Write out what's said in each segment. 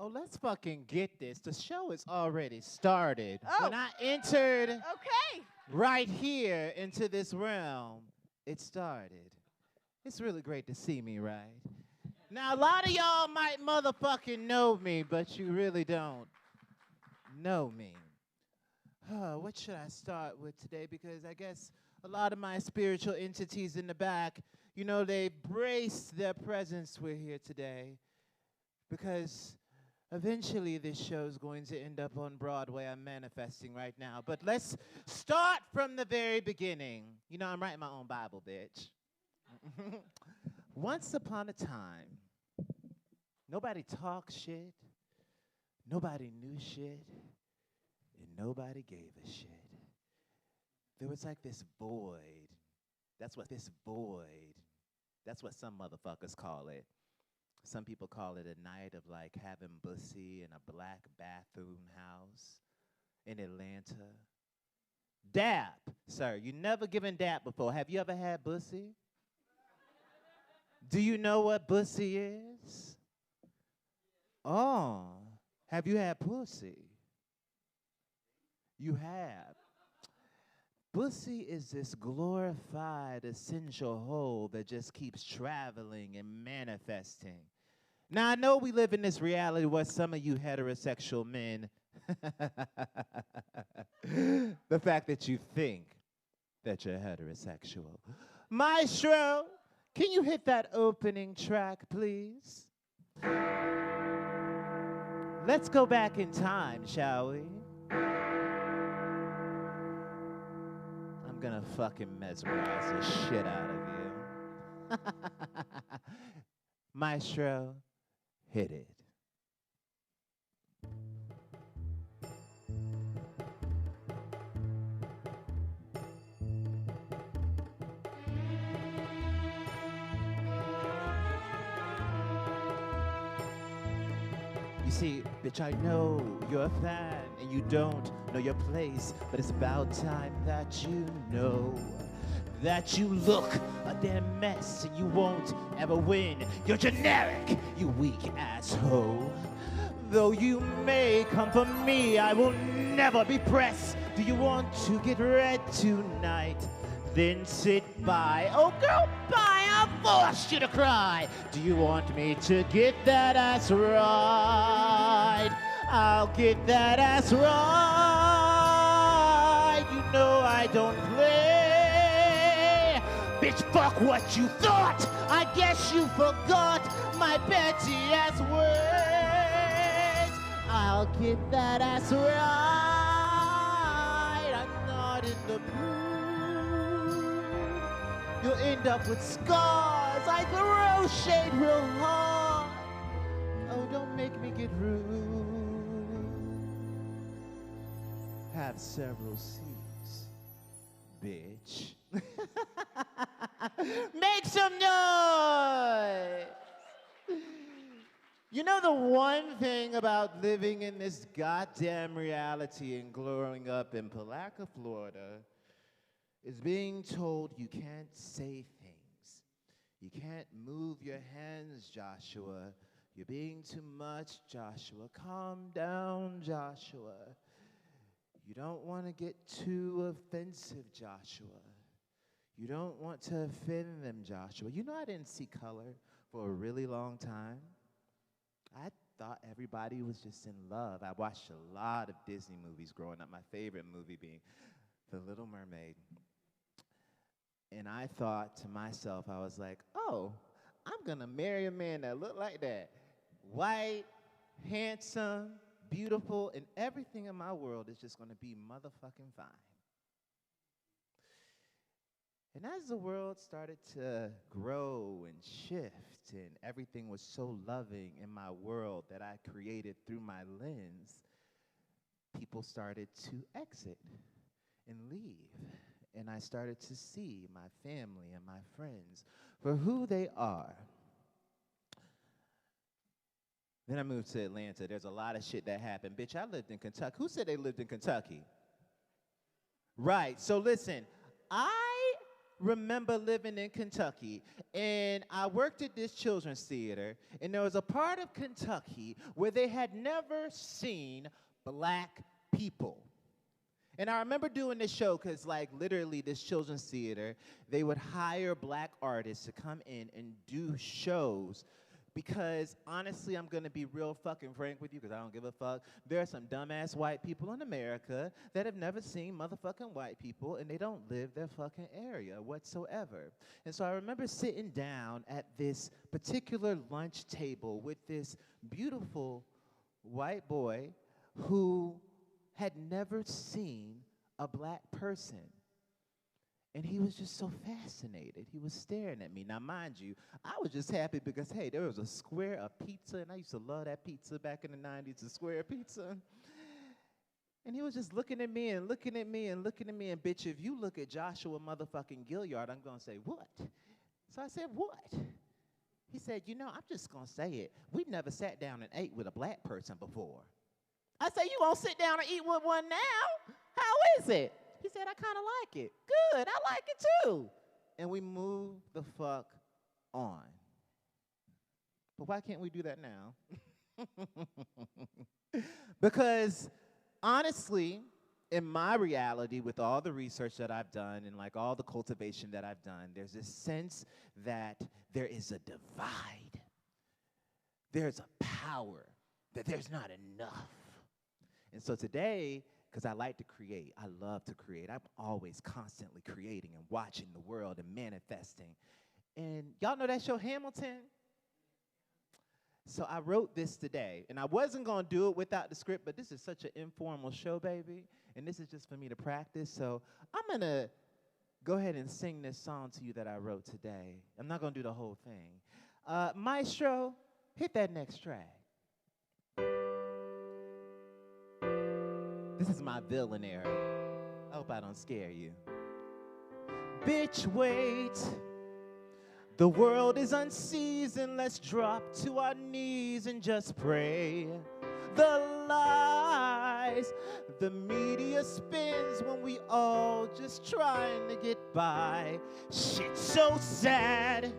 Oh, let's fucking get this. The show is already started. Oh. When I entered Okay. right here into this realm, it started. It's really great to see me, right? Now, a lot of y'all might motherfucking know me, but you really don't know me. What should I start with today? Because I guess a lot of my spiritual entities in the back, you know, they brace their presence. We're here today because eventually this show's going to end up on Broadway. I'm manifesting right now. But let's start from the very beginning. You know, I'm writing my own Bible, bitch. Once upon a time, nobody talked shit, nobody knew shit, and nobody gave a shit. There was like this void. That's what some motherfuckers call it. Some people call it a night of like having bussy in a black bathroom house in Atlanta. Dap, sir, you never given dap before. Have you ever had bussy? Do you know what bussy is? Oh, have you had pussy? You have. Bussy is this glorified essential whole that just keeps traveling and manifesting. Now, I know we live in this reality where some of you heterosexual men, the fact that you think that you're heterosexual. Maestro, can you hit that opening track, please? Let's go back in time, shall we? I'm gonna fucking mesmerize the shit out of you. Maestro, hit it. You see, bitch, I know you're a fan and you don't know your place, but it's about time that you know that you look a damn mess and you won't ever win. You're generic, you weak asshole. Though you may come for me, I will never be pressed. Do you want to get red tonight? Then sit by. Oh, girl, bye, I'll force you to cry. Do you want me to get that ass right? I'll get that ass right. You know I don't play. Bitch, fuck what you thought. I guess you forgot my petty ass words. I'll get that ass right. I'm not in the mood. You'll end up with scars. I throw shade real hard. Oh, don't make me get rude. Have several seats, bitch. Make some noise! You know the one thing about living in this goddamn reality and growing up in Palaca, Florida, is being told you can't say things. You can't move your hands, Joshua. You're being too much, Joshua. Calm down, Joshua. You don't want to get too offensive, Joshua. You don't want to offend them, Joshua. You know I didn't see color for a really long time. I thought everybody was just in love. I watched a lot of Disney movies growing up, my favorite movie being The Little Mermaid. And I thought to myself, I was like, oh, I'm going to marry a man that look like that. White, handsome, beautiful, and everything in my world is just going to be motherfucking fine. And as the world started to grow and shift and everything was so loving in my world that I created through my lens, people started to exit and leave. And I started to see my family and my friends for who they are. Then I moved to Atlanta. There's a lot of shit that happened. Bitch, I lived in Kentucky. Who said they lived in Kentucky? Right, so listen, I remember living in Kentucky, and I worked at this children's theater, and there was a part of Kentucky where they had never seen black people. And I remember doing this show because, like, literally this children's theater, they would hire black artists to come in and do shows because, honestly, I'm going to be real fucking frank with you because I don't give a fuck. There are some dumbass white people in America that have never seen motherfucking white people, and they don't live their fucking area whatsoever. And so I remember sitting down at this particular lunch table with this beautiful white boy who had never seen a black person. And he was just so fascinated. He was staring at me. Now, mind you, I was just happy because, hey, there was a square of pizza, and I used to love that pizza back in the 90s, a square pizza. And he was just looking at me and looking at me and looking at me, and bitch, if you look at Joshua motherfucking Gilliard, I'm going to say, what? So I said, what? He said, you know, I'm just going to say it. We've never sat down and ate with a black person before. I said, you won't sit down and eat with one now? How is it? He said, I kind of like it. Good, I like it too. And we moved the fuck on. But why can't we do that now? Because honestly, in my reality, with all the research that I've done and like all the cultivation that I've done, there's this sense that there is a divide. There's a power, that there's not enough. And so today, because I like to create, I love to create. I'm always constantly creating and watching the world and manifesting. And y'all know that show Hamilton? So I wrote this today, and I wasn't going to do it without the script, but this is such an informal show, baby, and this is just for me to practice. So I'm going to go ahead and sing this song to you that I wrote today. I'm not going to do the whole thing. Maestro, hit that next track. This is my villain era. I hope I don't scare you. Bitch, wait. The world is unseasoned. Let's drop to our knees and just pray. The lies the media spins when we all just trying to get by. Shit's so sad.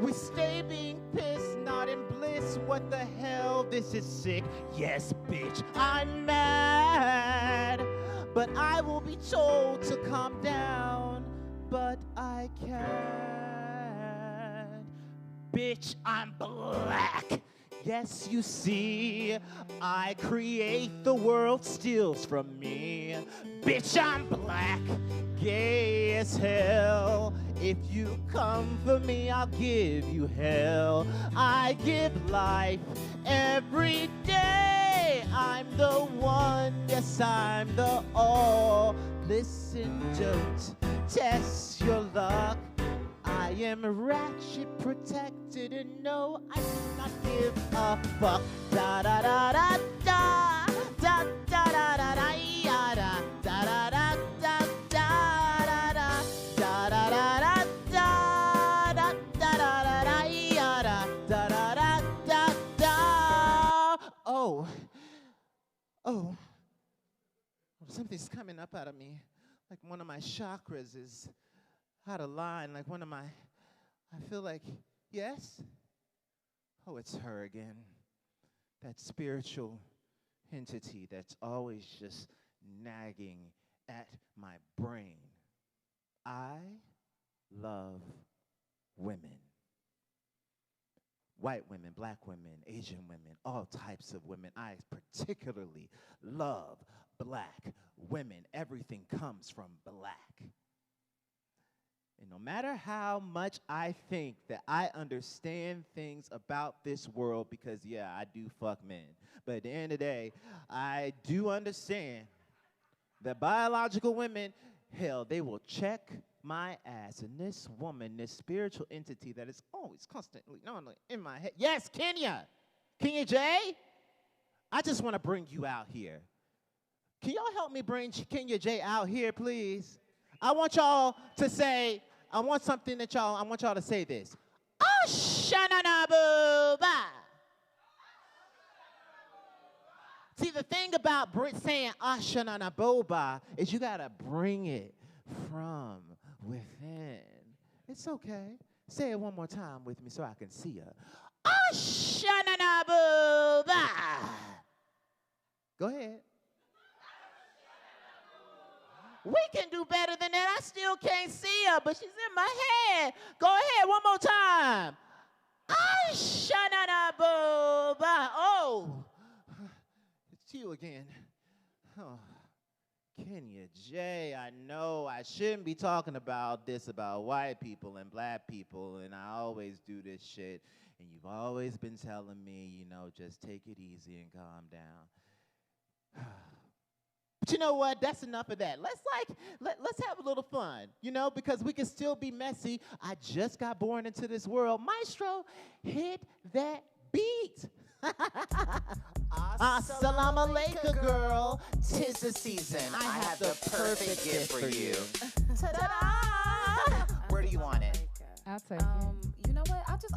We stay being pissed, not in bliss. What the hell? This is sick. Yes, bitch, I'm mad. But I will be told to calm down. But I can't. Bitch, I'm black. Yes, you see, I create, the world steals from me. Bitch, I'm black, gay as hell. If you come for me, I'll give you hell. I give life every day. I'm the one, yes, I'm the all. Listen, don't test your luck. I am ratchet protected, and no, I do not give a fuck. Da da da da da da da da da da ya da da da da da da da da da da da da da da da da ya da da da da da. Oh, something's coming up out of me, like one of my chakras is out of line, like one of my, I feel like, yes? Oh, it's her again. That spiritual entity that's always just nagging at my brain. I love women. White women, black women, Asian women, all types of women. I particularly love black women. Everything comes from black. And no matter how much I think that I understand things about this world, because, yeah, I do fuck men, but at the end of the day, I do understand that biological women, hell, they will check my ass. And this woman, this spiritual entity that is always constantly in my head. Yes, Kenya J, I just want to bring you out here. Can y'all help me bring Kenya J out here, please? I want y'all to say, I want y'all to say this. Oh, shananabuba. See, the thing about saying Ashananaboba is you got to bring it from within. It's okay. Say it one more time with me so I can see her. Ashananabuba. Go ahead. We can do better than that. I still can't see her, but she's in my head. Go ahead, one more time. Ashananabuba. Oh, it's you again. Oh. Kenya J, I know I shouldn't be talking about this about white people and black people, and I always do this shit, and you've always been telling me, you know, just take it easy and calm down. But you know what? That's enough of that. Let's have a little fun, you know, because we can still be messy. I just got born into this world. Maestro, hit that beat. Assalamu alaikum, girl. 'Tis the season. I have the perfect gift for you. Ta-da! Where do you want it? I'll take it. You know what? I'll take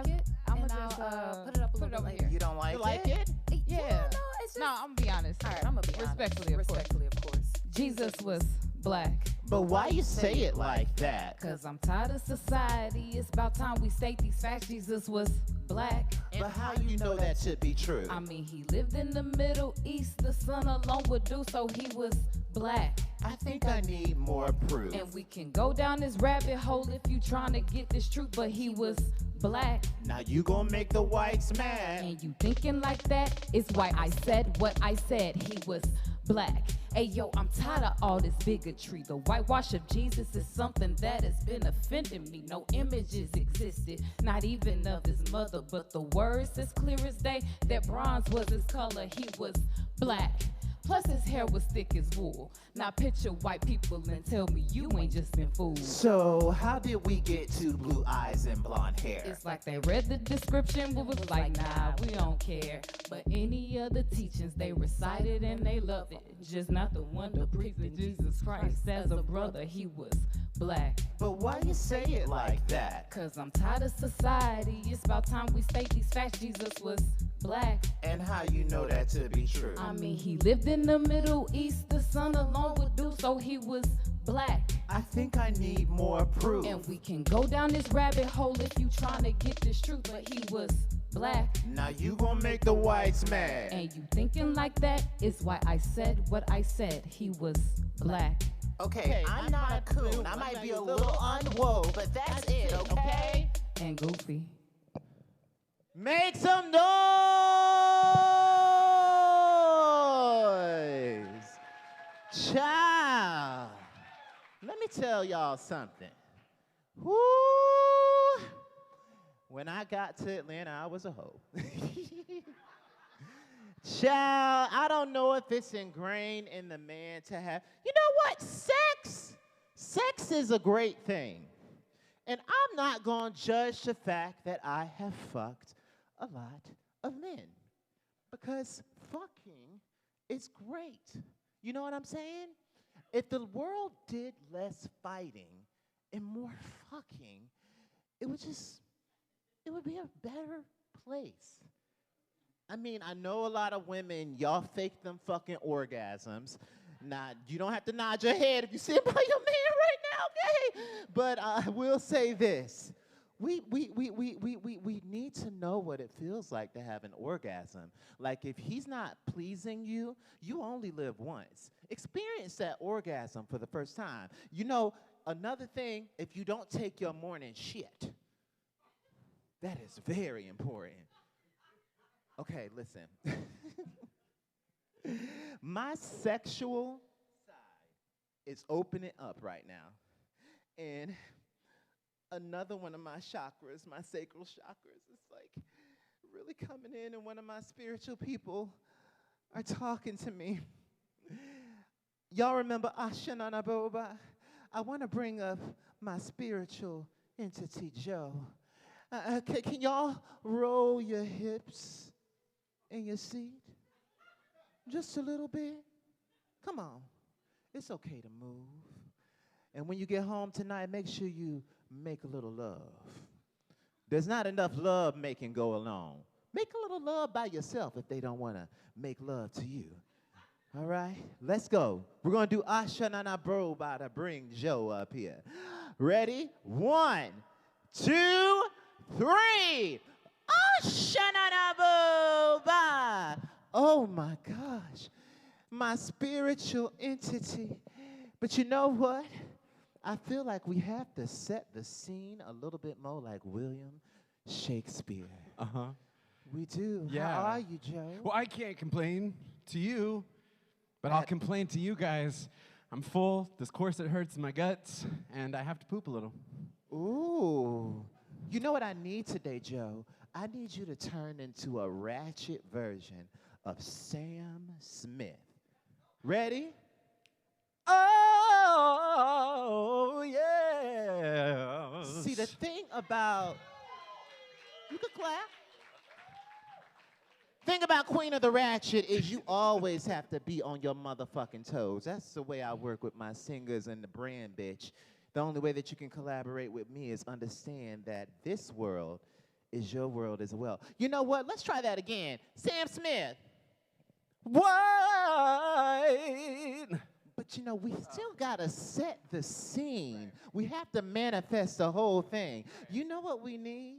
it. I'm and gonna just I'll put it up a little bit over later. here. You don't like it? Yeah. No, it's just. No, I'm gonna be honest. All right, I'm gonna be honest. Respectfully, of course. Respectfully, of course. Jesus was black. But why you say it like that? Cause I'm tired of society. It's about time we state these facts. Jesus was black. But how you know that to be true? I mean, he lived in the Middle East. The sun alone would do, so he was black. I think I need more proof. And we can go down this rabbit hole if you trying to get this truth, but he was black. Now you gonna make the whites mad. And you thinking like that is why I said what I said. He was black. Hey yo, I'm tired of all this bigotry. The whitewash of Jesus is something that has been offending me. No images existed, not even of his mother, but the words as clear as day that bronze was his color. He was black. Plus his hair was thick as wool. Now picture white people and tell me you ain't just been fooled. So how did we get to blue eyes and blonde hair? It's like they read the description but was like, nah, we don't care. But any other teachings they recited and they loved it. Just not the one to preach that Jesus Christ as a brother, he was black. But why you say it like that? Cause I'm tired of society. It's about time we state these facts. Jesus was black. And how you know that to be true? I mean, he lived in the Middle East. The sun alone would do, so he was black. I think I need more proof. And we can go down this rabbit hole if you trying to get this truth, but he was black. Now you gonna make the whites mad. And you thinking like that is why I said what I said. He was black. Okay, I'm not a coon. I might be a little unwoke, but that's it, okay? And goofy. Make some noise! Child, let me tell y'all something. Woo! When I got to Atlanta, I was a hoe. Child, I don't know if it's ingrained in the man to have, you know what, sex is a great thing. And I'm not gonna judge the fact that I have fucked a lot of men, because fucking is great. You know what I'm saying? If the world did less fighting and more fucking, it would be a better place. I mean, I know a lot of women, y'all fake them fucking orgasms. Now, you don't have to nod your head if you sit by your man right now, okay? But I will say this. We need to know what it feels like to have an orgasm. Like, if he's not pleasing you, you only live once. Experience that orgasm for the first time. You know, another thing, if you don't take your morning shit, that is very important. Okay, listen. My sexual side is opening up right now. And another one of my chakras, my sacral chakras, is like really coming in, and one of my spiritual people are talking to me. Y'all remember Ashanana Boba? I want to bring up my spiritual entity, Joe. Can y'all roll your hips in your seat? Just a little bit. Come on. It's okay to move. And when you get home tonight, make sure you make a little love. There's not enough love making go along. Make a little love by yourself if they don't want to make love to you. All right, let's go. We're gonna do Ashanana Bro by to bring Joe up here. Ready? 1, 2, 3. Ashanana Bro by. Oh my gosh, my spiritual entity. But you know what? I feel like we have to set the scene a little bit more like William Shakespeare. Uh-huh. We do. Yeah. How are you, Joe? Well, I can't complain to you, but I'll complain to you guys. I'm full, this corset hurts my guts, and I have to poop a little. Ooh. You know what I need today, Joe? I need you to turn into a ratchet version of Sam Smith. Ready? Oh, yeah. See, the thing about... You can clap. Thing about Queen of the Ratchet is you always have to be on your motherfucking toes. That's the way I work with my singers and the brand, bitch. The only way that you can collaborate with me is understand that this world is your world as well. You know what? Let's try that again. Sam Smith. White. But you know, we still gotta set the scene. We have to manifest the whole thing. You know what we need?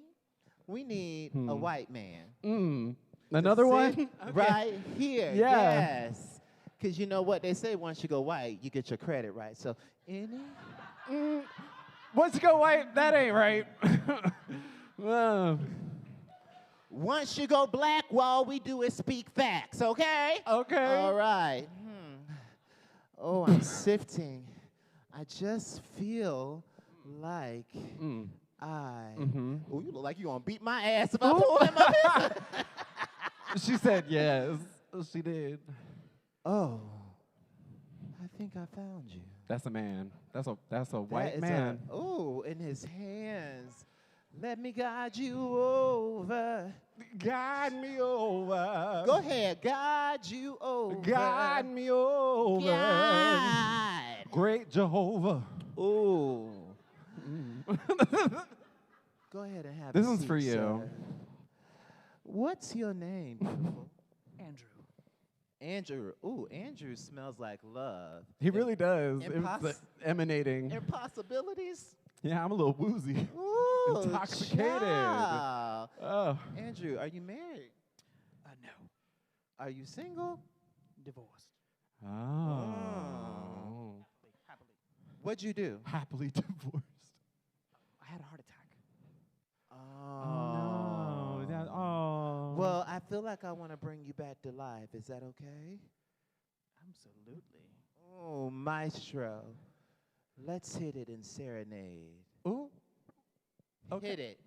We need a white man. Another Sit one? right here. Yeah. Yes. Because you know what they say, once you go white, you get your credit right. So, Once you go white, that ain't right. once you go black, well, all we do is speak facts, okay? Okay. All right. Oh, I'm sifting. I just feel like Oh, you look like you gonna beat my ass if I pull him up. She said yes. She did. Oh, I think I found you. That's a man. That's a white That is man. Oh, in his hands. Let me guide you over. Guide me over. Go ahead, guide you over. Guide me over. Guide. Great Jehovah. Ooh. Go ahead and have This a one's seat, for you. sir. What's your name, beautiful? Andrew. Andrew. Ooh, Andrew smells like love. He really does. It was Impos- emanating. Impossibilities? Yeah, I'm a little woozy. Ooh, Intoxicated. child. Oh. Andrew, are you married? No. Are you single? Divorced. Oh. Happily. What'd you do? Happily divorced. I had a heart attack. Oh. Oh. Well, I feel like I want to bring you back to life. Is that okay? Absolutely. Oh, maestro. Let's hit it in serenade. Ooh. Okay. Hit it.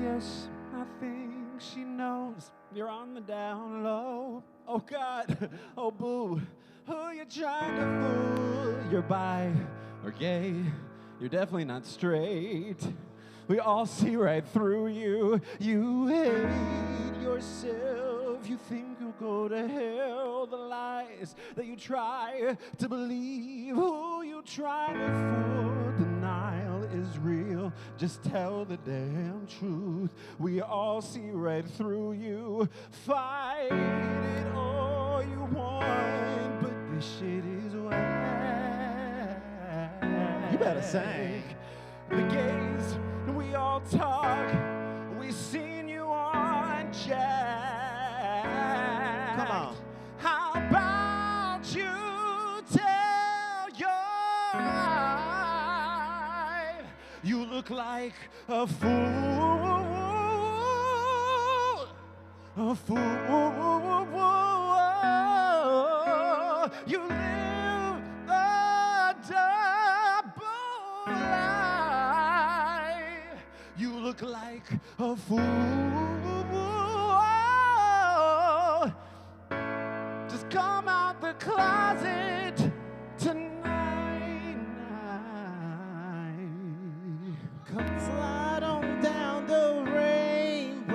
Yes, I think she knows you're on the down low. Oh God, oh boo, who you trying to fool? You're bi or gay, you're definitely not straight. We all see right through you. You hate yourself, you think you'll go to hell. The lies that you try to believe, who you trying to fool? Denial is real, just tell the damn truth. We all see right through you. Fight it all you want, but this shit is whack. You better sing. The gays, we all talk, we seen you on Jack. Come on. How about you tell your wife you look like a fool, a fool. You live a double life. You look like a fool. Just come out the closet tonight. Come slide on down the rainbow.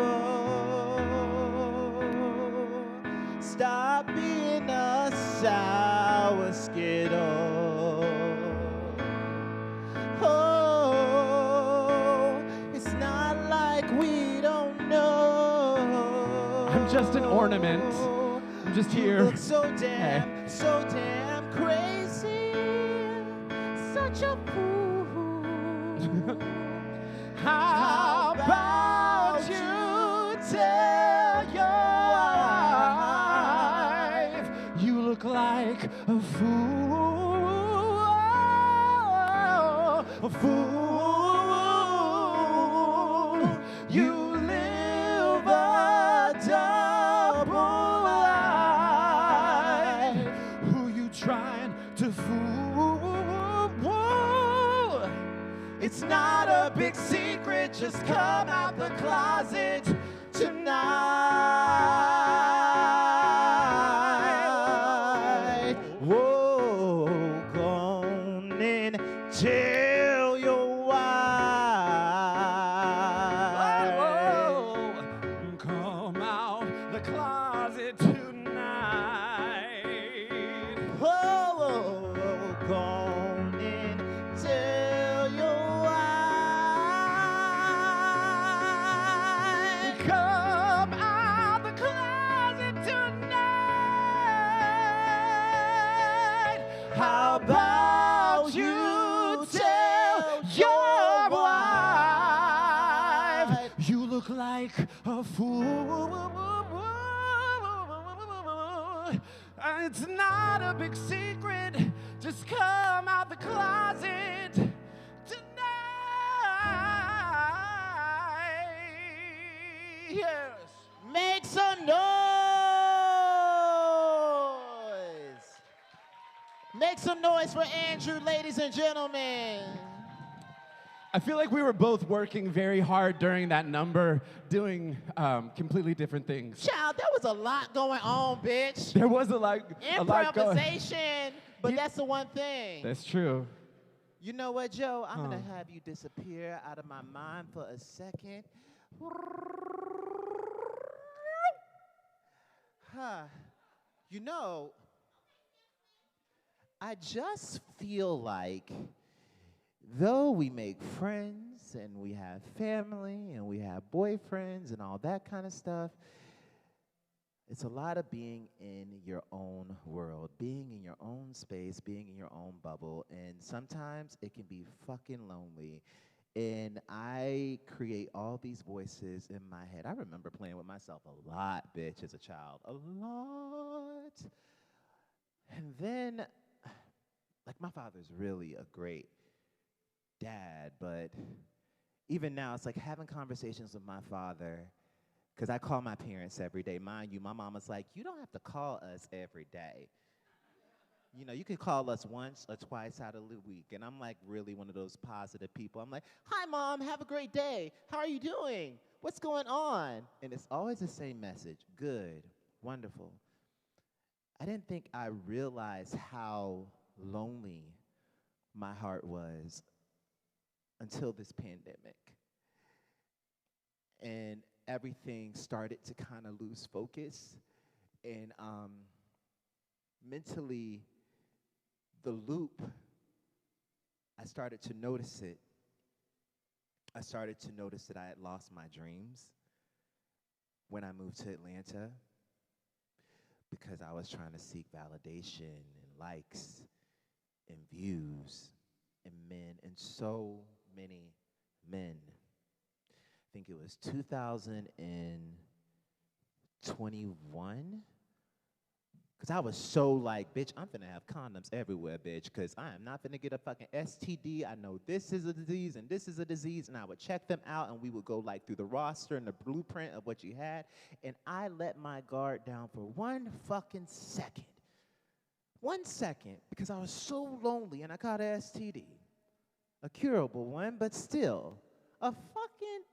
Stop being a sour skittle. Oh, it's not like we don't know I'm just an ornament. I'm just You here. look so damn, so damn crazy. Such a fool. How about you tell your wife you look like a fool, a fool. You live a double life. Who you trying to fool? It's not a big secret, just come out the closet tonight. Whoa, go on and tell your wife. Whoa, come out the closet tonight. Whoa, go on and tell your wife. Come out the closet tonight. How about you tell your wife? You look like a fool. It's not a big secret. Just come out the closet tonight. Yes. Make some noise! Make some noise for Andrew, ladies and gentlemen. I feel like we were both working very hard during that number, doing completely different things. Child, there was a lot going on, bitch. There was a lot going. Improvisation, but You- that's the one thing. That's true. You know what, Joe? I'm Huh. gonna have you disappear out of my mind for a second. Huh. You know, I just feel like though we make friends and we have family and we have boyfriends and all that kind of stuff, it's a lot of being in your own world, being in your own space, being in your own bubble, and sometimes it can be fucking lonely. And I create all these voices in my head. I remember playing with myself a lot, bitch, as a child. A lot. And then, like, my father's really a great dad, but even now, it's like having conversations with my father, because I call my parents every day. Mind you, my mama's like, you don't have to call us every day. You know, you can call us once or twice out of the week. And I'm like really one of those positive people. I'm like, hi, Mom, have a great day. How are you doing? What's going on? And it's always the same message. Good, wonderful. I didn't think I realized how lonely my heart was until this pandemic. And everything started to kind of lose focus. And mentally, the loop, I started to notice it. I started to notice that I had lost my dreams when I moved to Atlanta because I was trying to seek validation and likes and views and men, and so many men. I think it was 2021. Because I was so like, bitch, I'm finna have condoms everywhere, bitch, because I am not finna get a fucking STD. I know this is a disease and this is a disease, and I would check them out, and we would go like through the roster and the blueprint of what you had, and I let my guard down for 1 fucking second. 1 second, because I was so lonely, and I got a STD. A curable one, but still, a fucking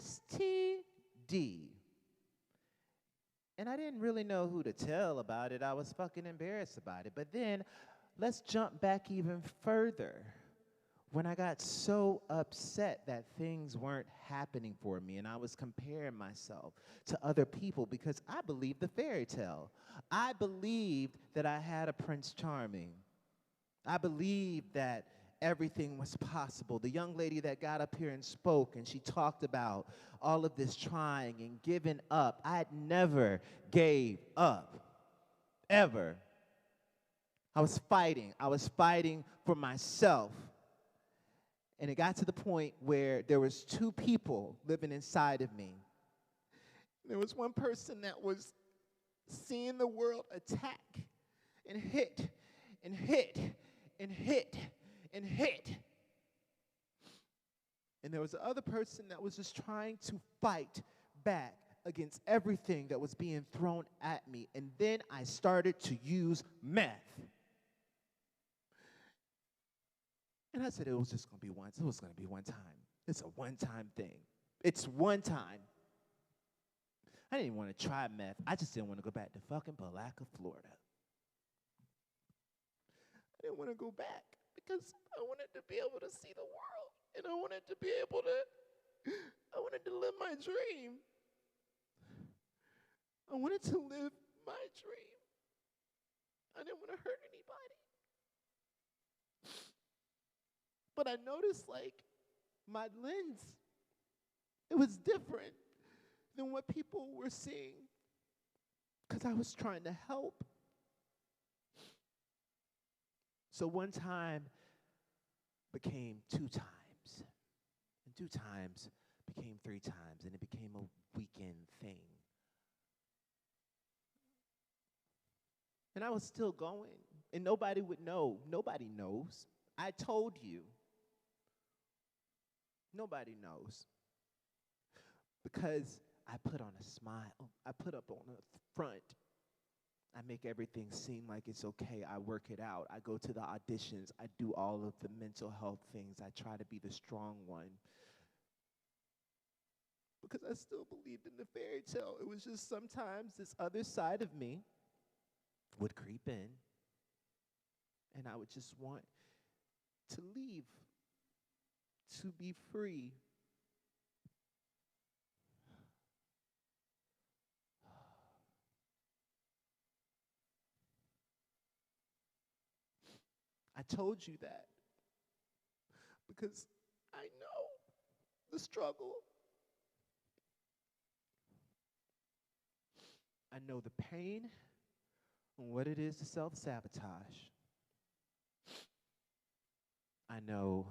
STD. And I didn't really know who to tell about it. I was fucking embarrassed about it. But then, let's jump back even further. When I got so upset that things weren't happening for me, and I was comparing myself to other people because I believed the fairy tale. I believed that I had a Prince Charming. I believed that everything was possible. The young lady that got up here and spoke, and she talked about all of this trying and giving up. I had never gave up, ever. I was fighting for myself. And it got to the point where there was two people living inside of me. There was one person that was seeing the world attack and hit and hit and hit and hit. And there was the other person that was just trying to fight back against everything that was being thrown at me. And then I started to use meth. And I said it was just going to be once. It was going to be one time. It's a one-time thing. It's one time. I didn't even want to try meth. I just didn't want to go back to fucking Palaca, Florida. I didn't want to go back because I wanted to be able to see the world. And I wanted to be able to, I wanted to live my dream. I wanted to live my dream. I didn't want to hurt anybody. But I noticed, like, my lens, it was different than what people were seeing because I was trying to help. So one time became 2 times, and 2 times became 3 times, and it became a weekend thing. And I was still going, and nobody would know. Nobody knows. I told you. Nobody knows. Because I put on a smile. I put up on a front. I make everything seem like it's okay. I work it out. I go to the auditions. I do all of the mental health things. I try to be the strong one. Because I still believed in the fairy tale. It was just sometimes this other side of me would creep in. And I would just want to leave. To be free. I told you that because I know the struggle. I know the pain and what it is to self-sabotage. I know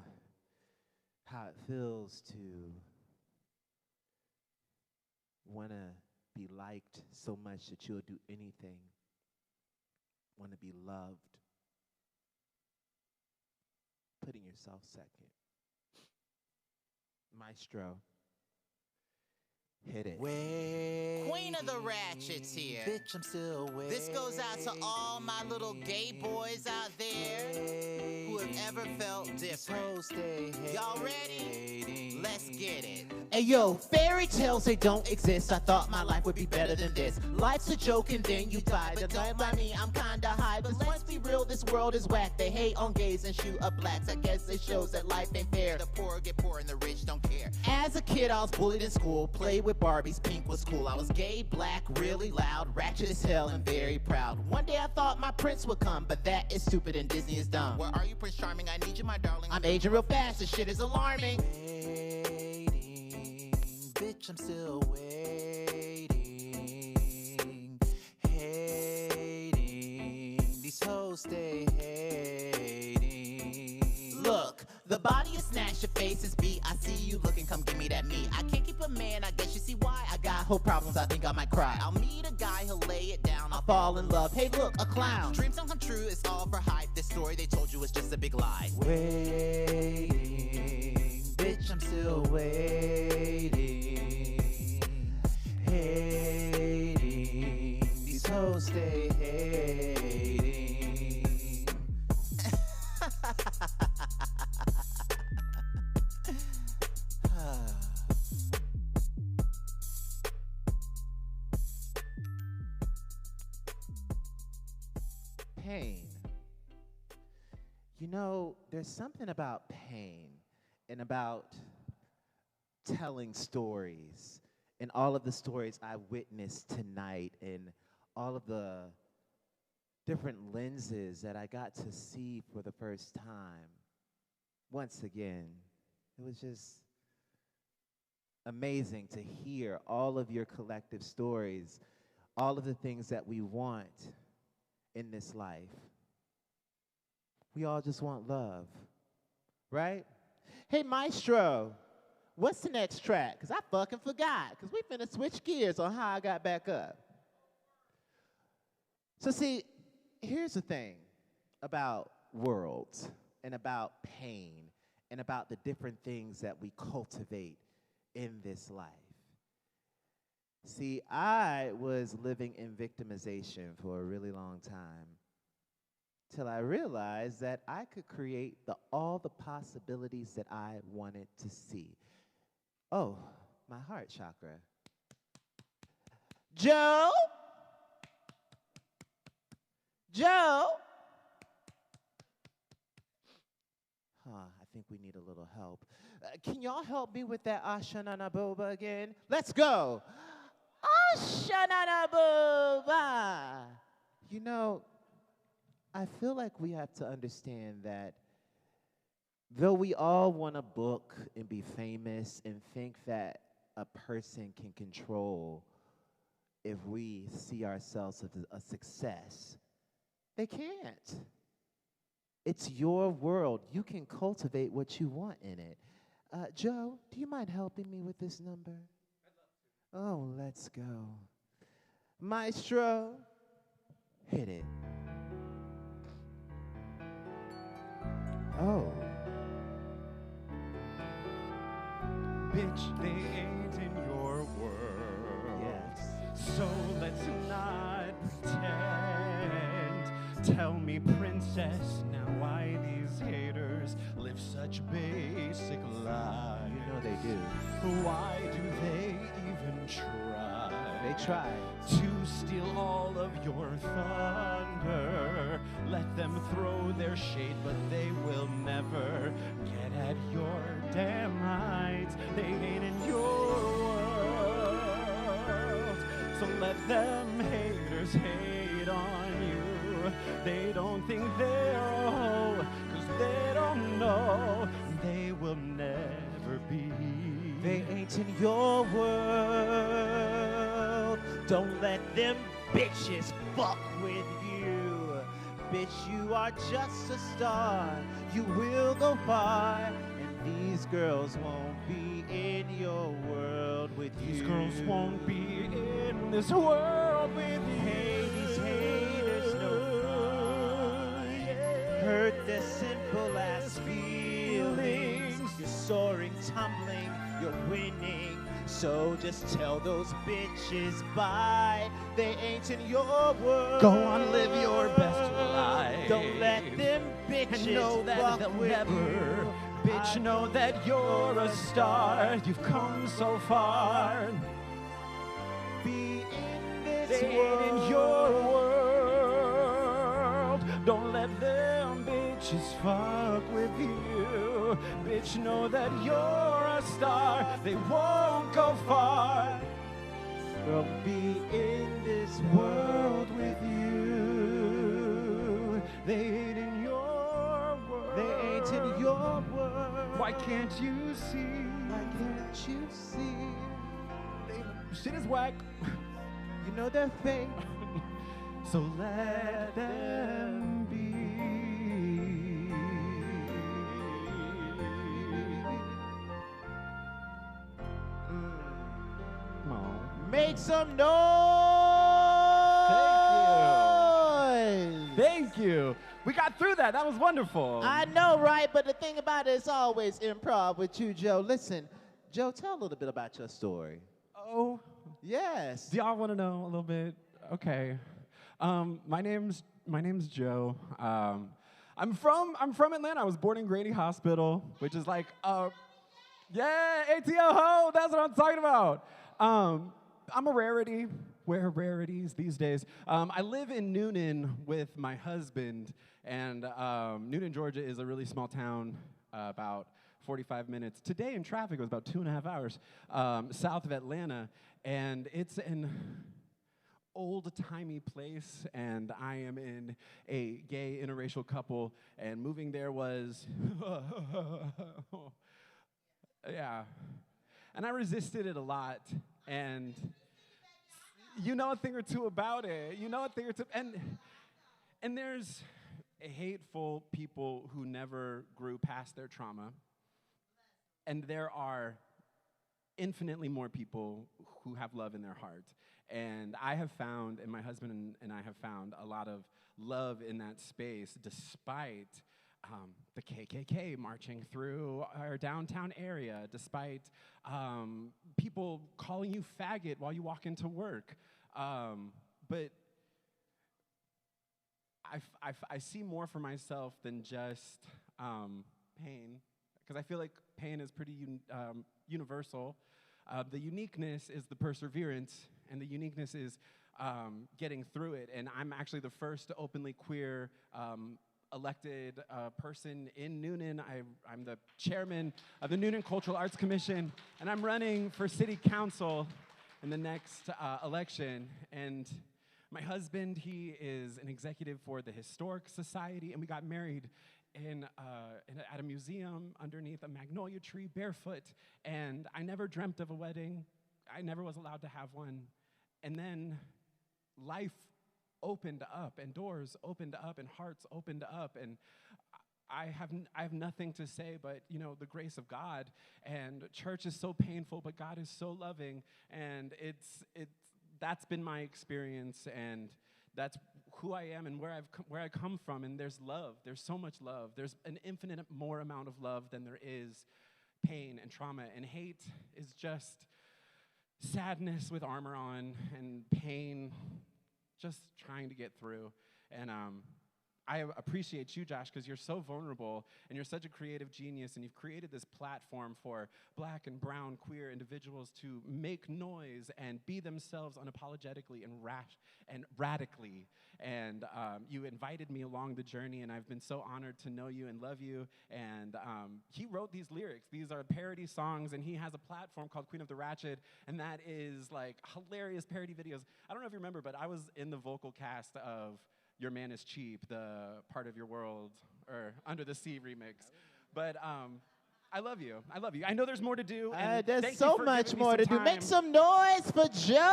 how it feels to want to be liked so much that you'll do anything, want to be loved, putting yourself second. Maestro, hit it. Queen of the Ratchets here. Bitch, I'm still waiting. This goes out to all my little gay boys out there who have ever felt different. Y'all ready? Let's get it. Hey yo, fairy tales, they don't exist. I thought my life would be better than this. Life's a joke and then you die. But don't mind me, I'm kinda high. But let's be real, this world is whack. They hate on gays and shoot up blacks. I guess it shows that life ain't fair. The poor get poor and the rich don't care. As a kid, I was bullied in school. Played with Barbies, pink was cool. I was gay, black, really loud, ratchet as hell, and very proud. One day I thought my prince would come, but that is stupid and Disney is dumb. Where are you, Prince Charming? I need you, my darling. I'm aging real fast, this shit is alarming. Waiting, bitch, I'm still waiting. Hating, these hoes stay hating. Look, the body is snatched, your face is beat. I see you looking, come give me that meat. I can't keep a man, I guess you see why. I got whole problems, I think I might cry. I'll meet a guy, he'll lay it down. I'll Fall in love, hey look, a clown. Dreams don't come true, it's all for hype. This story they told you is just a big lie. Waiting, bitch, I'm still waiting. Hating, these hoes stay hating. Pain. You know, there's something about pain and about telling stories and all of the stories I witnessed tonight and all of the different lenses that I got to see for the first time. once again, it was just amazing to hear all of your collective stories, all of the things that we want in this life. We all just want love, right? Hey, Maestro, what's the next track? Because I fucking forgot, because we finna switch gears on how I got back up. So see, here's the thing about worlds and about pain and about the different things that we cultivate in this life. See, I was living in victimization for a really long time till I realized that I could create all the possibilities that I wanted to see. Oh, my heart chakra. Joe? Joe? I think we need a little help. Can y'all help me with that Ashanana Boba again? Let's go. Ashanana Boba. You know, I feel like we have to understand that though we all want to book and be famous and think that a person can control if we see ourselves as a success, they can't. It's your world. You can cultivate what you want in it. Joe, do you mind helping me with this number? I'd love to. Oh, let's go. Maestro, hit it. Oh. Bitch, they ain't in your world. Yes. So let's not pretend. Tell me, princess, now why these haters live such basic lives? You know they do. Why do they even try? They try. To steal all of your thunder. Let them throw their shade, but they will never get at your damn rights. They ain't in your world. So let them haters hate on you. They don't think they're a hoe, 'cause they don't know they will never be. They ain't in your world. Don't let them bitches fuck with you. Bitch, you are just a star. You will go far. And these girls won't be in your world with you. These girls won't be in this world with you. Hey, these haters know hurt their simple ass feelings. You're soaring, tumbling, you're winning. So just tell those bitches bye. They ain't in your world. Go on, live your best life. Don't let them bitches and know that fuck they'll with never. you. Bitch, know that you're a star. You've come so far. Be in this They world. ain't in your world. Don't let them bitches fuck with you. Bitch, know that you're a star. They won't go far. They'll be in this world with you. They ain't in your world. They ain't in your world. Why can't you see? Why can't you see? Shit is whack. You know they're fake. So let them be. Make some noise! Thank you. We got through that. That was wonderful. I know, right? But the thing about it is always improv with you, Joe. Listen, Joe, tell a little bit about your story. Oh, Yes. do y'all want to know a little bit? Okay. My name's Joe. I'm from Atlanta. I was born in Grady Hospital, which is like, yeah, ATL ho. That's what I'm talking about. I'm a rarity. We're rarities these days. I live in Noonan with my husband, and Noonan, Georgia is a really small town, about 45 minutes. Today in traffic it was about 2.5 hours south of Atlanta, and it's an old-timey place, and I am in a gay interracial couple, and moving there was, yeah. And I resisted it a lot, and you know a thing or two about it. You know a thing or two, and there's hateful people who never grew past their trauma, and there are infinitely more people who have love in their heart. And I have found, and my husband and I have found a lot of love in that space, despite the KKK marching through our downtown area, despite people calling you faggot while you walk into work. But I see more for myself than just pain, because I feel like pain is pretty universal. The uniqueness is the perseverance, and the uniqueness is getting through it. And I'm actually the first openly queer elected person in Noonan. I'm the chairman of the Noonan Cultural Arts Commission, and I'm running for city council in the next election. And my husband, he is an executive for the Historic Society, and we got married at a museum underneath a magnolia tree, barefoot. And I never dreamt of a wedding. I never was allowed to have one. And then life opened up, and doors opened up, and hearts opened up, and I have nothing to say but, you know, the grace of God. And church is so painful, but God is so loving, and that's been my experience, and that's who I am and where I come from. And there's love. There's so much love. There's an infinite more amount of love than there is pain and trauma. And hate is just sadness with armor on, and pain just trying to get through. And I appreciate you, Josh, because you're so vulnerable, and you're such a creative genius, and you've created this platform for Black and brown queer individuals to make noise and be themselves unapologetically and radically. And you invited me along the journey, and I've been so honored to know you and love you. And he wrote these lyrics. These are parody songs, and he has a platform called Queen of the Ratchet, and that is like hilarious parody videos. I don't know if you remember, but I was in the vocal cast of Your Man is Cheap, the Part of Your World, or Under the Sea remix. But I love you. I love you. I know there's more to do. And there's thank so you for much giving me more to some do. Make time. some noise for Joe.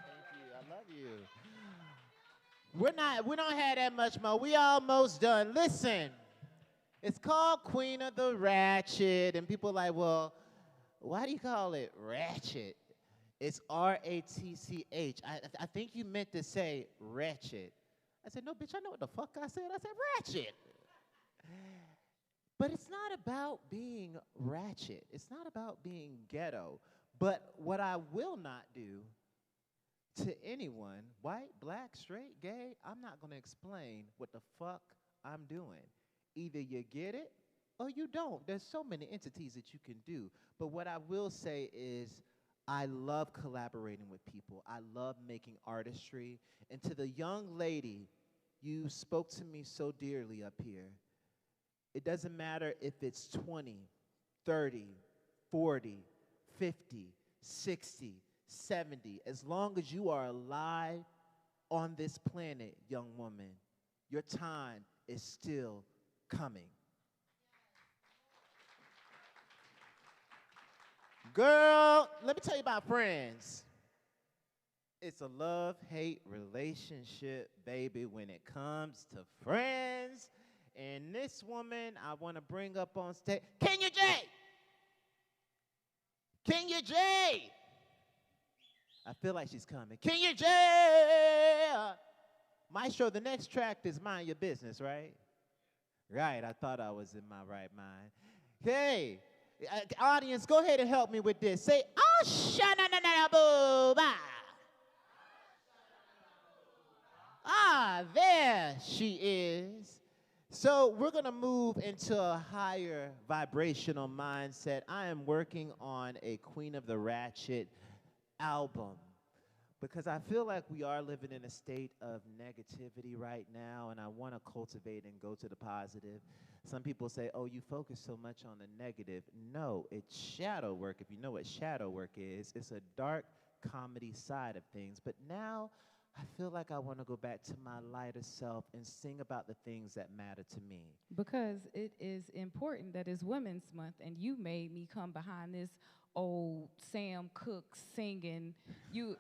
Thank you. I love you. We don't have that much more. We almost done. Listen, it's called Queen of the Ratchet, and people are like, well, why do you call it Ratchet? It's R-A-T-C-H. I think you meant to say wretched. I said, no, bitch, I know what the fuck I said. I said ratchet. But it's not about being ratchet. It's not about being ghetto. But what I will not do to anyone, white, black, straight, gay, I'm not going to explain what the fuck I'm doing. Either you get it or you don't. There's so many entities that you can do. But what I will say is, I love collaborating with people. I love making artistry. And to the young lady, you spoke to me so dearly up here. It doesn't matter if it's 20, 30, 40, 50, 60, 70. As long as you are alive on this planet, young woman, your time is still coming. Girl, let me tell you about friends. It's a love-hate relationship, baby, when it comes to friends. And this woman I want to bring up on stage. Kenya J! Kenya J! I feel like she's coming. Kenya J! Maestro, the next track is Mind Your Business, right? Right, I thought I was in my right mind. Hey! Audience, go ahead and help me with this. Say, oh, sha-na-na-na-boo-ba. Ah, there she is. So we're going to move into a higher vibrational mindset. I am working on a Queen of the Ratchet album because I feel like we are living in a state of negativity right now, and I want to cultivate and go to the positive. Some people say, oh, you focus so much on the negative. No, it's shadow work. If you know what shadow work is, it's a dark comedy side of things. But now I feel like I want to go back to my lighter self and sing about the things that matter to me. Because it is important that it's Women's Month, and you made me come behind this old Sam Cooke singing. You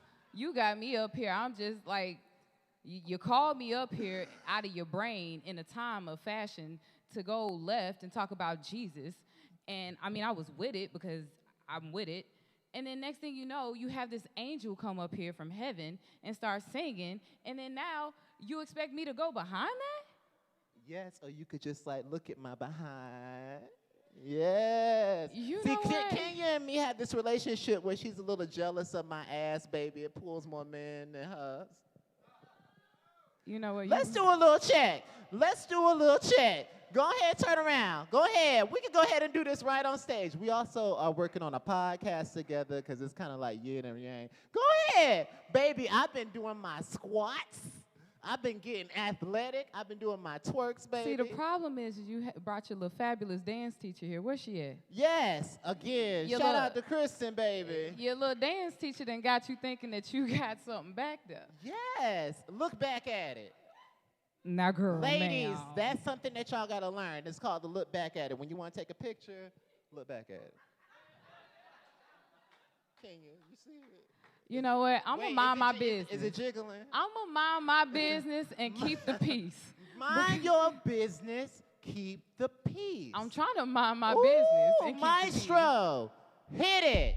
got me up here. I'm just like, you called me up here out of your brain in a time of fashion to go left and talk about Jesus. And I mean, I was with it because I'm with it. And then next thing you know, you have this angel come up here from heaven and start singing. And then now you expect me to go behind that? Yes, or you could just like look at my behind. Yes. You See, know what? Kenya and me have this relationship where she's a little jealous of my ass, baby. It pulls more men than hers. You know what? Let's do a little check. Let's do a little check. Go ahead, turn around. Go ahead. We can go ahead and do this right on stage. We also are working on a podcast together because it's kind of like yin and yang. Go ahead. Baby, I've been doing my squats. I've been getting athletic. I've been doing my twerks, baby. See, the problem is you brought your little fabulous dance teacher here. Where's she at? Yes, again. Your Shout little- out to Kristen, baby. Your little dance teacher done got you thinking that you got something back there. Yes. Look back at it. Now, girl, Ladies, ma'am. that's something that y'all got to learn. It's called the look back at it. When you want to take a picture, look back at it. Can you see it? You know what? I'm Wait, going to mind my is business. it jiggling? I'm going to mind my business and keep the peace. Mind your business, keep the peace. I'm trying to mind my business and keep the peace. Maestro, hit it.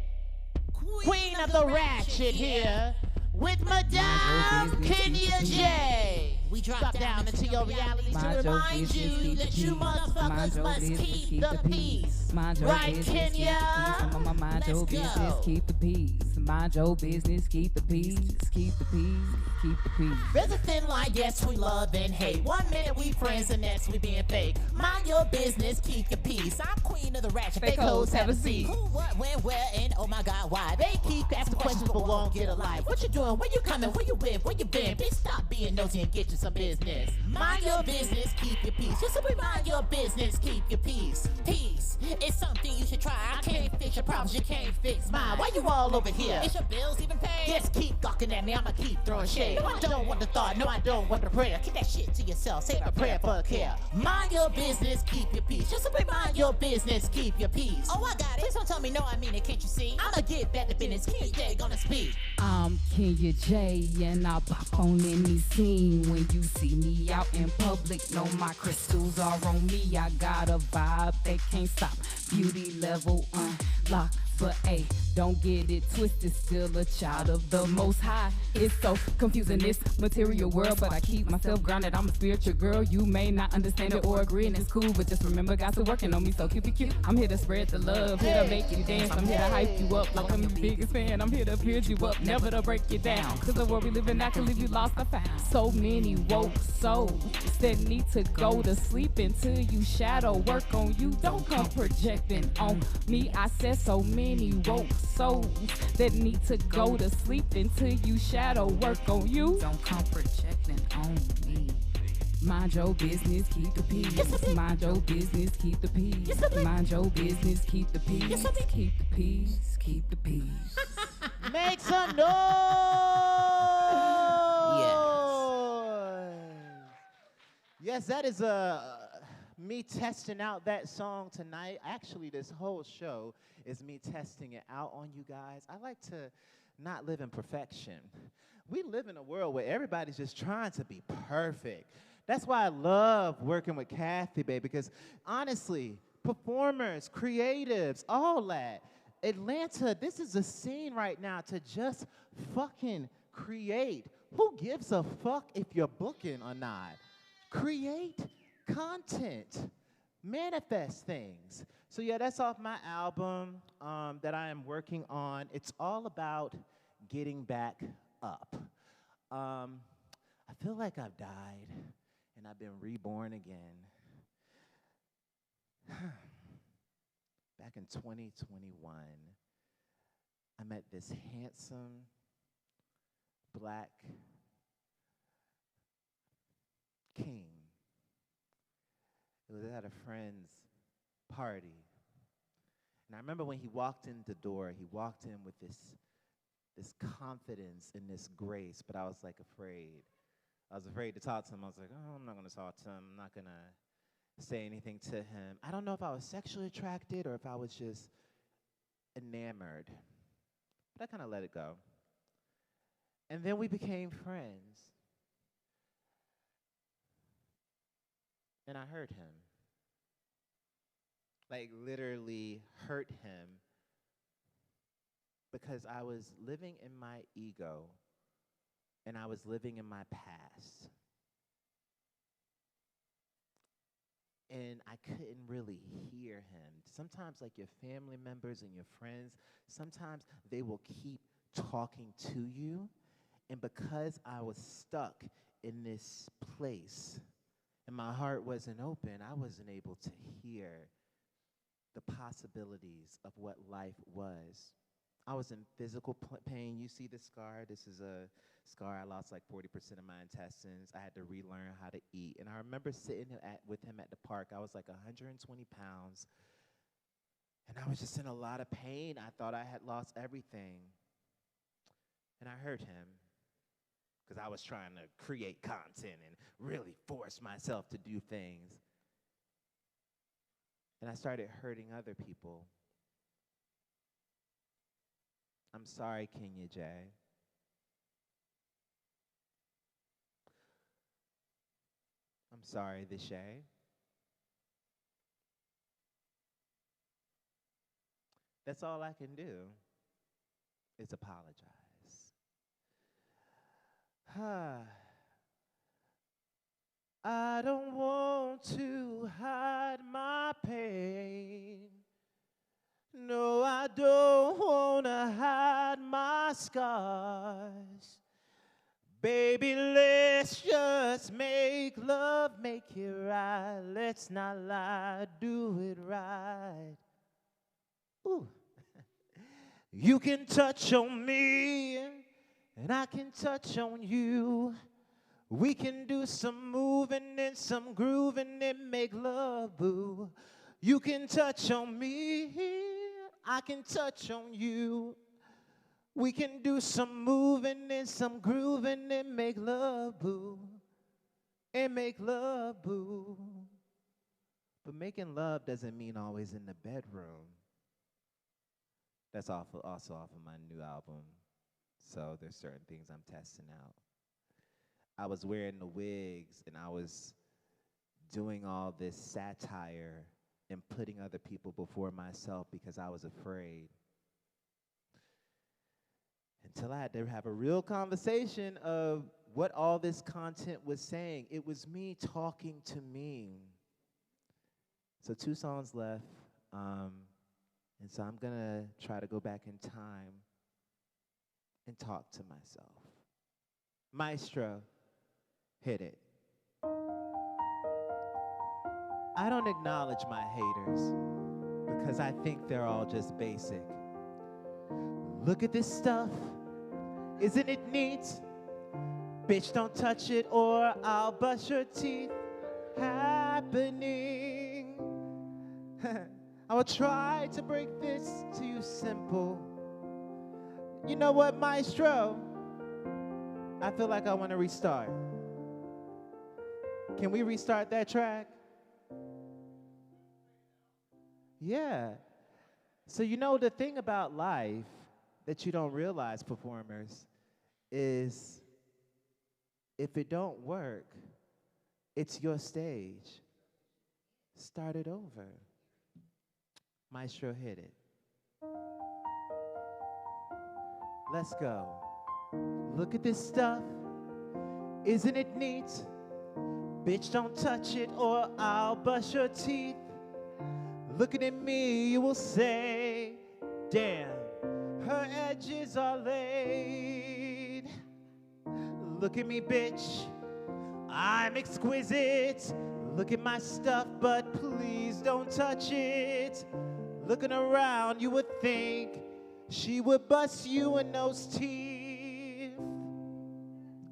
Queen of the Ratchet here with Madame Kenya J. We drop down into your reality to Mind your remind business, you keep that the you peace. Mind motherfuckers your must business, keep the peace. Mind your Right, business, keep the Kenya? peace. Mind your Let's business, go. keep the peace. Mind your business, keep the peace. Keep the peace, keep the peace. There's a thin line, yes, we love and hate. 1 minute we friends, the next we being fake. Mind your business, keep your peace. I'm queen of the ratchet, fake hoes have a seat. Who, what, when, where, and oh my God, why? They keep asking questions but won't get a life. What you doing? Where you coming? Where you with? Where you been? Bitch, stop being nosy and get you some business. Mind your business, keep your peace. Just simply mind your business, keep your peace. Peace is something you should try. I can't fix your problems, you can't fix mine. Why you all over here? Is your bills even paid? Just keep gawking at me, I'ma keep throwing shade. No, I don't want the thought, no, I don't want the prayer. Keep that shit to yourself, save a prayer for a care. Mind your business, keep your peace. Just simply mind your business, keep your peace. Oh, I got it. Please don't tell me no, I mean it, can't you see? I'ma get back to business, Kenya J gonna speak. I'm Kenya J, and I pop on any scene. When you see me out in public, know my crystals are on me. I got a vibe that can't stop. Beauty level unlocked. But hey, don't get it twisted, still a child of the Most High. It's so confusing, this material world, but I keep myself grounded. I'm a spiritual girl, you may not understand it or agree, and it's cool, but just remember God's still working on me, so keep it cute. I'm here to spread the love, here to make you dance. I'm here to hype you up like I'm your biggest fan. I'm here to build you up, never to break you down. Cause the world we live in now can leave you lost or found. So many woke souls that need to go to sleep until you shadow work on you. Don't come projecting on me. I said so many woke souls that need to go to sleep until you shadow work on you. Don't come projecting on me. Mind your business, keep the peace. Mind your business, keep the peace. Mind your business, keep the peace. Keep the peace, keep the peace. Make some noise! Yes, that is me testing out that song tonight. Actually, this whole show is me testing it out on you guys. I like to not live in perfection. We live in a world where everybody's just trying to be perfect. That's why I love working with Cathy, baby, because honestly, performers, creatives, all that, Atlanta, this is a scene right now to just fucking create. Who gives a fuck if you're booking or not? Create content. Manifest things. So yeah, that's off my album that I am working on. It's all about getting back up. I feel like I've died and I've been reborn again. Back in 2021, I met this handsome black king. It was at a friend's party. And I remember when he walked in the door, he walked in with this this confidence and this grace, but I was like afraid. I was afraid to talk to him. I was like, oh, I'm not going to talk to him. I'm not going to say anything to him. I don't know if I was sexually attracted or if I was just enamored. But I kind of let it go. And then we became friends. And I hurt him. Like, literally hurt him because I was living in my ego and I was living in my past. And I couldn't really hear him. Sometimes, like, your family members and your friends, sometimes they will keep talking to you. And because I was stuck in this place and my heart wasn't open, I wasn't able to hear the possibilities of what life was. I was in physical pain. You see the scar? This is a scar. I lost like 40% of my intestines. I had to relearn how to eat. And I remember sitting with him at the park. I was like 120 pounds. And I was just in a lot of pain. I thought I had lost everything. And I hurt him because I was trying to create content and really force myself to do things. And I started hurting other people. I'm sorry, Kenya J. I'm sorry, Vishay. That's all I can do is apologize. I don't want to hide my pain. No, I don't want to hide my scars. Baby, let's just make love, make it right. Let's not lie, do it right. Ooh. You can touch on me, and I can touch on you. We can do some moving and some grooving and make love, boo. You can touch on me, I can touch on you. We can do some moving and some grooving and make love, boo. And make love, boo. But making love doesn't mean always in the bedroom. That's also off of my new album. So there's certain things I'm testing out. I was wearing the wigs and I was doing all this satire and putting other people before myself because I was afraid. Until I had to have a real conversation of what all this content was saying. It was me talking to me. So 2 songs left. And so I'm going to try to go back in time and talk to myself. Maestro, hit it. I don't acknowledge my haters because I think they're all just basic. Look at this stuff. Isn't it neat? Bitch, don't touch it or I'll bust your teeth. Happening. I will try to break this to you simple. You know what, Maestro? I feel like I want to restart. Can we restart that track? Yeah. So you know the thing about life that you don't realize, performers, is if it don't work, it's your stage. Start it over. Maestro, hit it. Let's go. Look at this stuff. Isn't it neat? Bitch, don't touch it or I'll bust your teeth. Looking at me, you will say, damn, her edges are laid. Look at me, bitch, I'm exquisite. Look at my stuff, but please don't touch it. Looking around, you would think she would bust you in those teeth.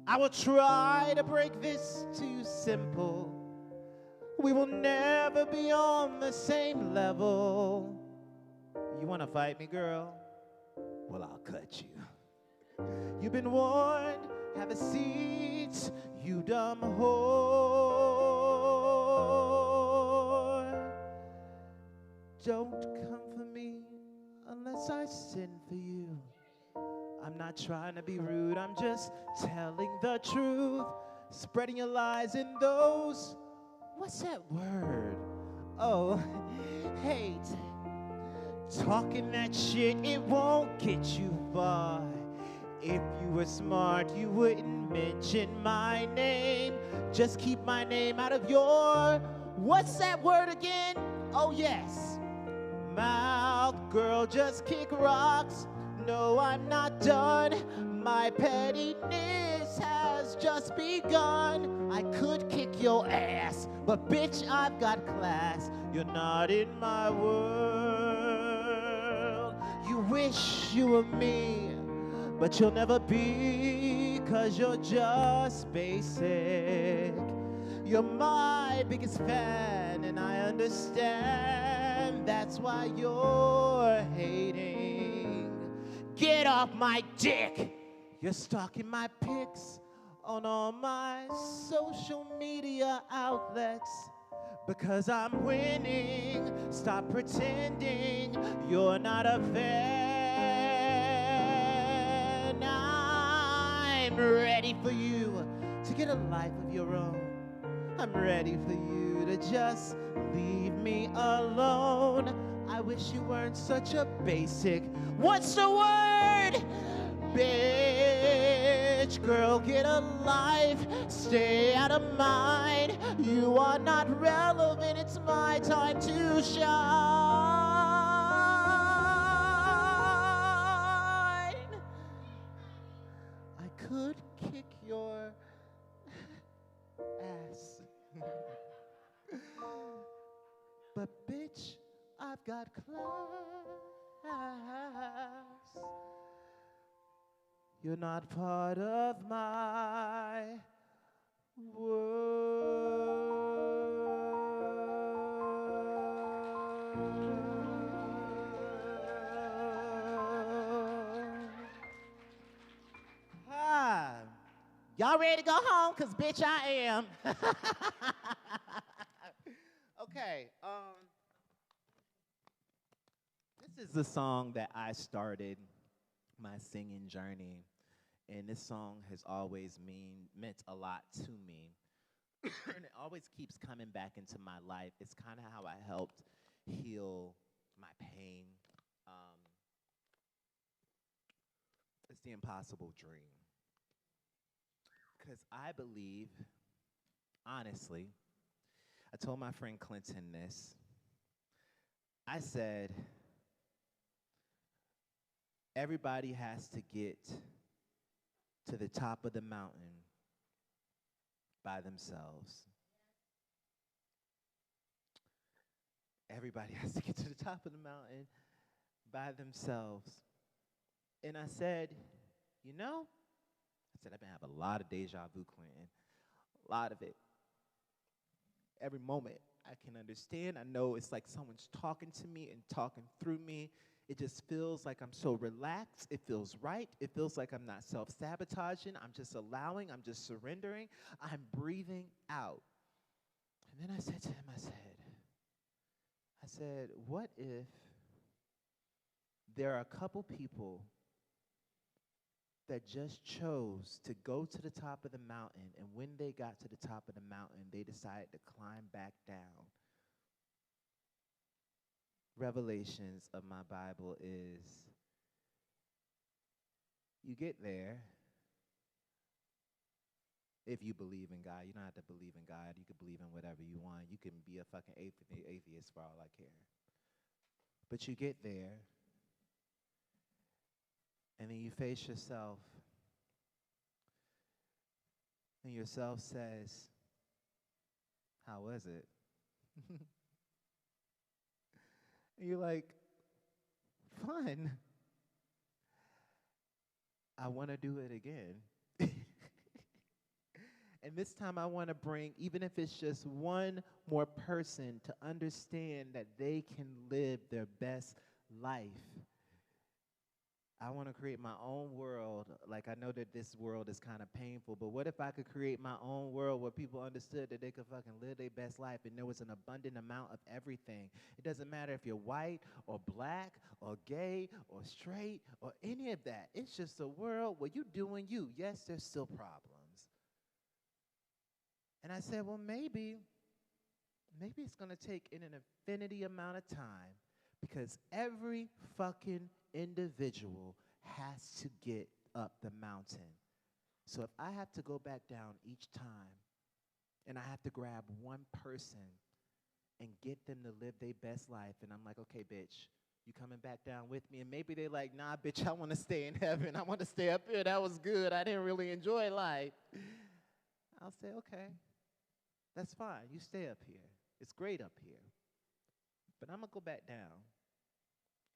I will try to break this to you simple. We will never be on the same level. You want to fight me, girl? Well, I'll cut you. You've been warned, have a seat, you dumb whore. Don't come for me unless I sin for you. I'm not trying to be rude, I'm just telling the truth. Spreading your lies in those, what's that word? Oh, hate. Talking that shit, it won't get you far. If you were smart, you wouldn't mention my name. Just keep my name out of your, what's that word again? Oh yes, mouth. Girl, just kick rocks. No, I'm not done. My pettiness has just begun. I could kick your ass, but bitch, I've got class. You're not in my world. You wish you were me, but you'll never be, 'cause you're just basic. You're my biggest fan, and I understand that's why you're hating. Get off my dick! You're stalking my pics on all my social media outlets. Because I'm winning, stop pretending you're not a fan. I'm ready for you to get a life of your own. I'm ready for you to just leave me alone. I wish you weren't such a basic, what's the word? Bitch, girl, get a life, stay out of mind. You are not relevant, it's my time to shine. I could kick your ass. But bitch, I've got class. You're not part of my world. Ah, y'all ready to go home? 'Cause bitch, I am. Okay, this is the song that I started my singing journey, and this song has always meant a lot to me, and it always keeps coming back into my life. It's kind of how I helped heal my pain. It's the impossible dream, because I believe, honestly, I told my friend Clinton this. I said, everybody has to get to the top of the mountain by themselves. Everybody has to get to the top of the mountain by themselves. And I said, you know, I've been having a lot of deja vu, Clinton, a lot of it. Every moment I can understand. I know it's like someone's talking to me and talking through me. It just feels like I'm so relaxed. It feels right. It feels like I'm not self-sabotaging. I'm just allowing. I'm just surrendering. I'm breathing out. And then I said to him, I said, what if there are a couple people that just chose to go to the top of the mountain, and when they got to the top of the mountain, they decided to climb back down? Revelations of my Bible is, you get there if you believe in God. You don't have to believe in God. You can believe in whatever you want. You can be a fucking atheist for all I care. But you get there, and then you face yourself, and yourself says, how was it? And you're like, fun. I want to do it again. And this time I want to bring, even if it's just one more person, to understand that they can live their best life. I want to create my own world. Like, I know that this world is kind of painful, but what if I could create my own world where people understood that they could fucking live their best life and there was an abundant amount of everything? It doesn't matter if you're white or black or gay or straight or any of that. It's just a world where you doing you. Yes, there's still problems. And I said, well, maybe it's going to take an infinity amount of time because every fucking individual has to get up the mountain. So if I have to go back down each time and I have to grab one person and get them to live their best life, and I'm like, okay, bitch, you coming back down with me? And maybe they're like, nah, bitch, I want to stay in heaven. I want to stay up here. That was good. I didn't really enjoy life. I'll say, okay, that's fine. You stay up here. It's great up here. But I'm going to go back down.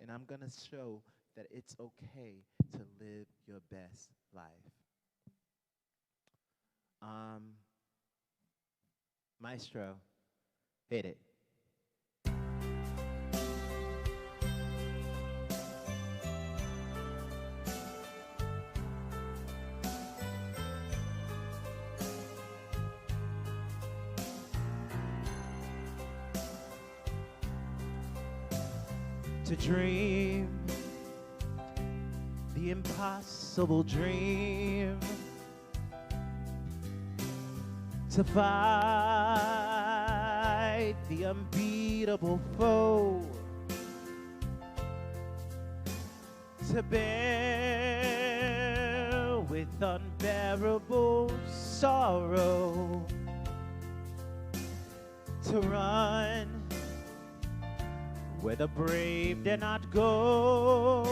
And I'm going to show that it's okay to live your best life. Maestro, hit it. To dream the impossible dream, to fight the unbeatable foe, to bear with unbearable sorrow, to run where the brave dare not go,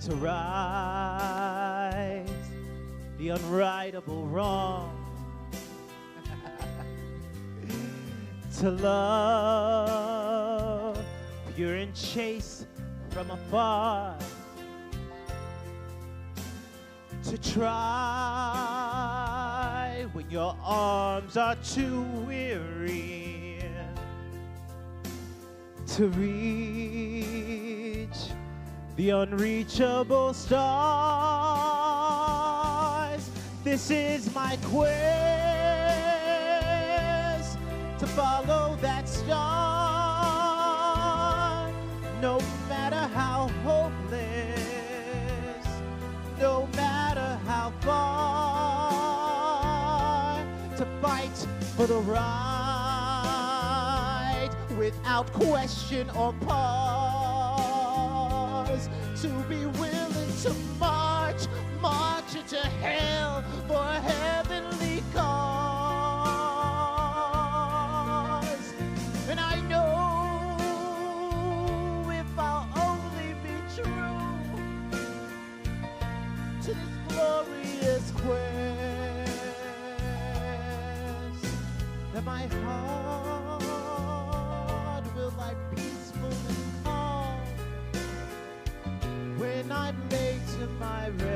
to right the unrightable wrong, to love pure and chaste from afar, to try when your arms are too weary, to reach the unreachable stars. This is my quest, to follow that star, no matter how hopeless, no matter how far, to fight for the right without question or pause, to be willing to march into hell for a heavenly cause. And I know if I'll only be true to this glorious quest, that my heart will lie peaceful and calm when I'm laid to my rest.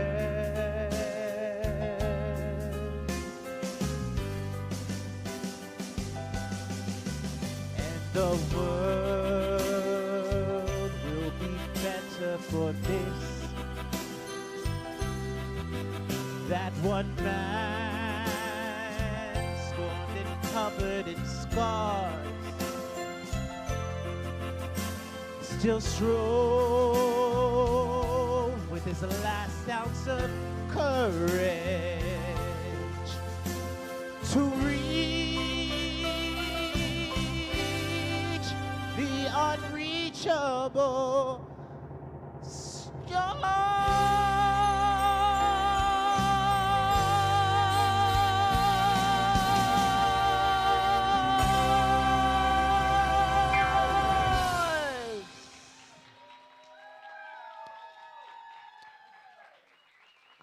And the world will be better for this, that one man scorned and covered in scars still strove with his last ounce of courage to reach the unreachable stars.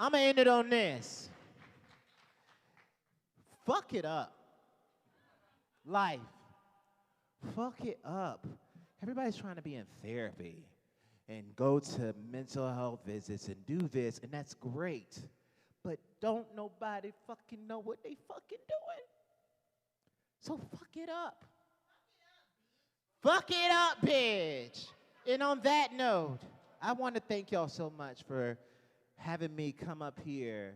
I'm gonna end it on this. Fuck it up. Life. Fuck it up. Everybody's trying to be in therapy and go to mental health visits and do this, and that's great. But don't nobody fucking know what they fucking doing. So fuck it up. Fuck it up, bitch. And on that note, I want to thank y'all so much for having me come up here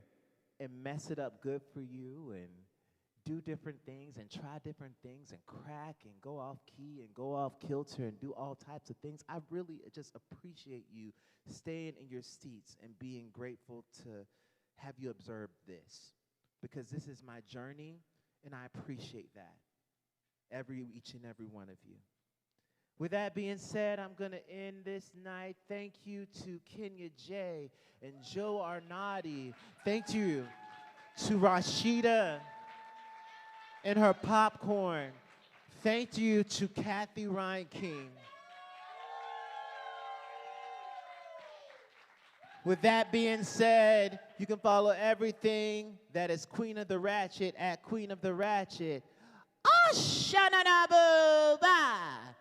and mess it up good for you and do different things and try different things and crack and go off key and go off kilter and do all types of things. I really just appreciate you staying in your seats and being grateful to have you observe this, because this is my journey and I appreciate that, each and every one of you. With that being said, I'm going to end this night. Thank you to Kenya J and Joe Arnatti. Thank you to Rashida and her popcorn. Thank you to Cathy Reinking. With that being said, you can follow everything that is Queen of the Ratchet at Queen of the Ratchet. Oh, Shananabu! Bye!